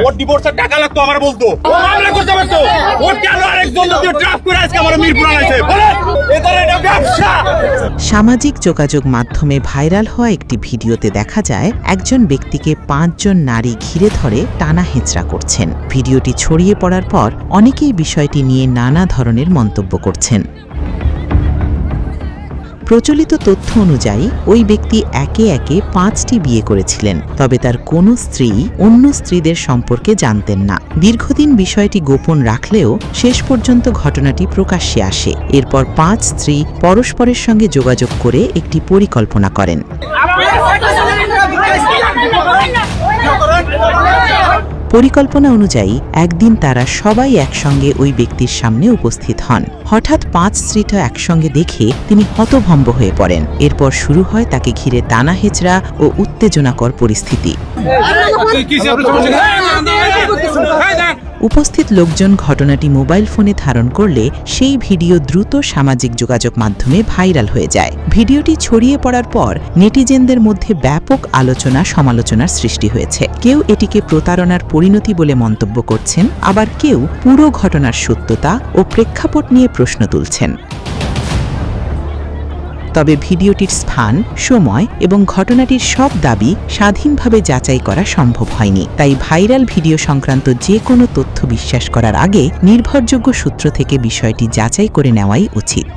ওর ডিভোর্সের টাকা লাগতো আমার বলতো, ও মামলা করতে পারতো, ও কেন আরেকজন দিয়ে ড্রাফট করে আজকে আমার মিরপুর আনাইছে বলে, এদের এটা ব্যবসা। সামাজিক যোগাযোগ মাধ্যমে ভাইরাল হওয়া একটি ভিডিওতে দেখা যায় একজন ব্যক্তিকে 5 জন নারী ঘিরে ধরে টানা হেঁচড়া করছেন। ভিডিওটি ছড়িয়ে পড়ার পর অনেকেই বিষয়টি নিয়ে নানা ধরনের মন্তব্য করছেন। প্রচলিত তথ্য অনুযায়ী ওই ব্যক্তি একে একে 5টি বিয়ে করেছিলেন, তবে তার কোনো স্ত্রী অন্য স্ত্রীদের সম্পর্কে জানতেন না। দীর্ঘদিন বিষয়টি গোপন রাখলেও শেষ পর্যন্ত ঘটনাটি প্রকাশ্যে আসে। এরপর 5 স্ত্রী পরস্পরের সঙ্গে যোগাযোগ করে একটি পরিকল্পনা করেন। পরিকল্পনা অনুযায়ী একদিন তারা সবাই একসঙ্গে ওই ব্যক্তির সামনে উপস্থিত হন। হঠাৎ 5 স্ত্রীটা একসঙ্গে দেখে তিনি হতভম্ব হয়ে পড়েন। এরপর শুরু হয় তাকে ঘিরে টানা হেঁচড়া ও উত্তেজনাকর পরিস্থিতি। উপস্থিত লোকজন ঘটনাটি মোবাইল ফোনে ধারণ করলে সেই ভিডিও দ্রুত সামাজিক যোগাযোগ মাধ্যমে ভাইরাল হয়ে যায়। ভিডিওটি ছড়িয়ে পড়ার পর নেটিজেনদের মধ্যে ব্যাপক আলোচনা সমালোচনার সৃষ্টি হয়েছে। কেউ এটিকে প্রতারণার পরিণতি বলে মন্তব্য করছেন, আবার কেউ পুরো ঘটনার সত্যতা ও প্রেক্ষাপট নিয়ে প্রশ্ন তুলছেন। তবে ভিডিওটির স্থান, সময় এবং ঘটনাটির সব দাবি স্বাধীনভাবে যাচাই করা সম্ভব হয়নি। তাই ভাইরাল ভিডিও সংক্রান্ত যে কোনো তথ্য বিশ্বাস করার আগে নির্ভরযোগ্য সূত্র থেকে বিষয়টি যাচাই করে নেওয়াই উচিত।